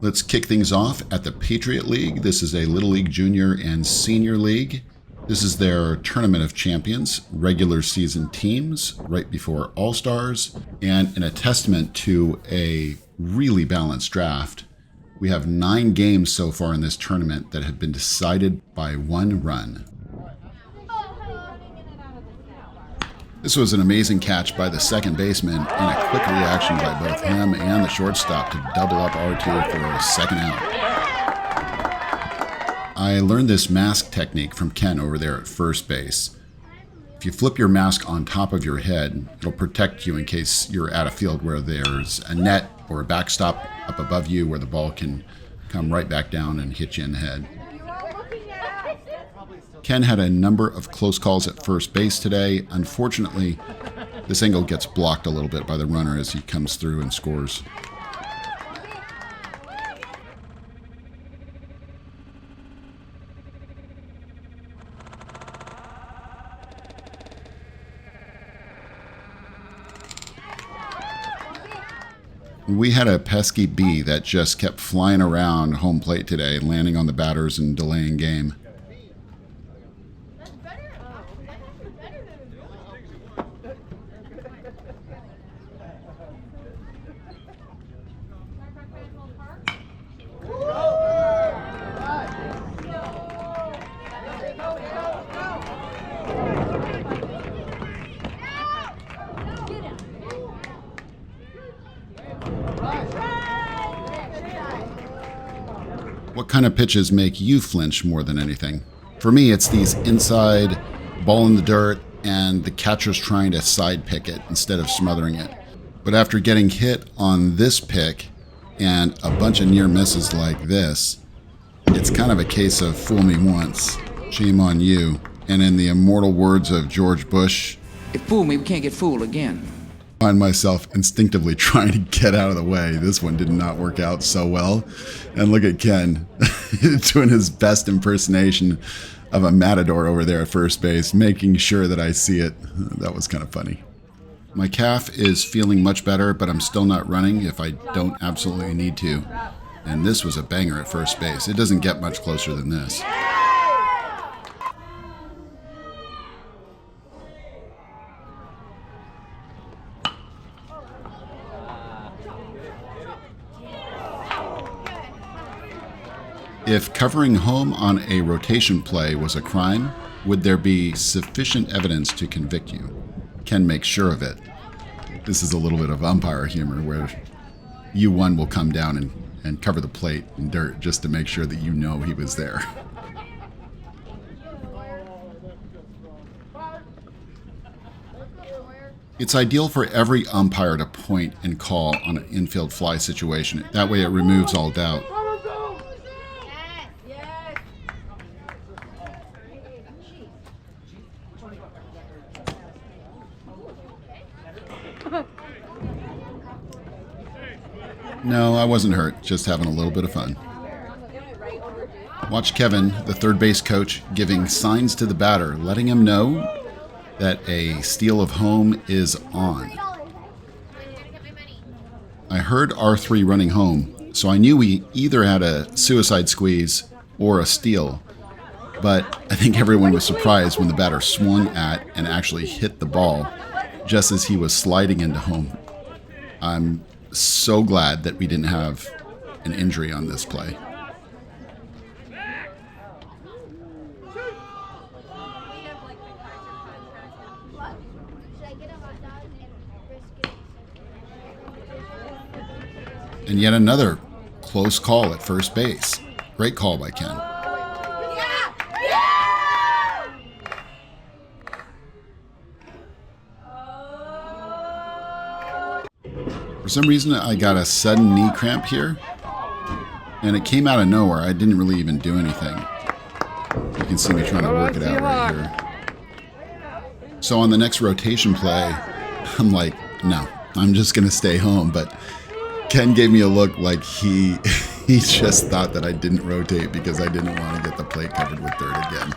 Let's kick things off at the Patriot League. This is a Little League Junior and Senior League. This is their Tournament of Champions, regular season teams, right before All-Stars. And in a testament to a really balanced draft, we have 9 games so far in this tournament that have been decided by 1 run. This was an amazing catch by the second baseman and a quick reaction by both him and the shortstop to double up R2 for a second out. I learned this mask technique from Ken over there at first base. If you flip your mask on top of your head, it'll protect you in case you're at a field where there's a net or a backstop up above you where the ball can come right back down and hit you in the head. Ken had a number of close calls at first base today. Unfortunately, this angle gets blocked a little bit by the runner as he comes through and scores. We had a pesky bee that just kept flying around home plate today, landing on the batters and delaying game. What kind of pitches make you flinch more than anything? For me, it's these inside, ball in the dirt, and the catcher's trying to side pick it instead of smothering it. But after getting hit on this pick and a bunch of near misses like this, it's kind of a case of fool me once, shame on you. And in the immortal words of George Bush, if fool me, we can't get fooled again. I find myself instinctively trying to get out of the way. This one did not work out so well. And look at Ken doing his best impersonation of a matador over there at first base, making sure that I see it. That was kind of funny. My calf is feeling much better, but I'm still not running if I don't absolutely need to. And this was a banger at first base. It doesn't get much closer than this. If covering home on a rotation play was a crime, would there be sufficient evidence to convict you? Ken makes sure of it. This is a little bit of umpire humor where U1 will come down and cover the plate in dirt just to make sure that you know he was there. It's ideal for every umpire to point and call on an infield fly situation. That way it removes all doubt. No, I wasn't hurt, just having a little bit of fun. Watch Kevin, the third base coach, giving signs to the batter, letting him know that a steal of home is on. I heard R3 running home, so I knew we either had a suicide squeeze or a steal, but I think everyone was surprised when the batter swung at and actually hit the ball just as he was sliding into home. I'm so glad that we didn't have an injury on this play. And yet another close call at first base. Great call by Ken. For some reason, I got a sudden knee cramp here, and it came out of nowhere. I didn't really even do anything. You can see me trying to work it out right here. So on the next rotation play, I'm like, no, I'm just going to stay home. But Ken gave me a look like he just thought that I didn't rotate because I didn't want to get the plate covered with dirt again.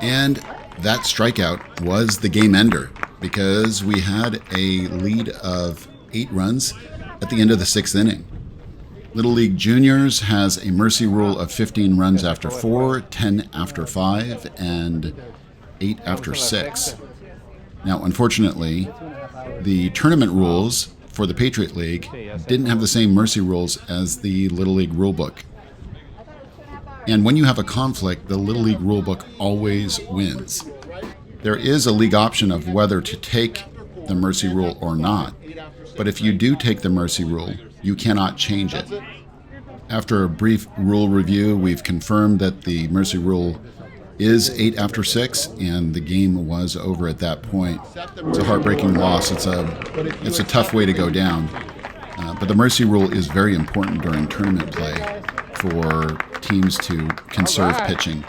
And that strikeout was the game ender because we had a lead of 8 runs at the end of the 6th inning. Little League Juniors has a mercy rule of 15 runs after 4, 10 after 5, and 8 after 6. Now, unfortunately, the tournament rules for the Patriot League didn't have the same mercy rules as the Little League rulebook. And when you have a conflict, the Little League rulebook always wins. There is a league option of whether to take the mercy rule or not, but if you do take the mercy rule, you cannot change it. After a brief rule review, we've confirmed that the mercy rule is 8 after 6, and the game was over at that point. It's a heartbreaking loss. It's a tough way to go down, but the mercy rule is very important during tournament play for teams to conserve pitching.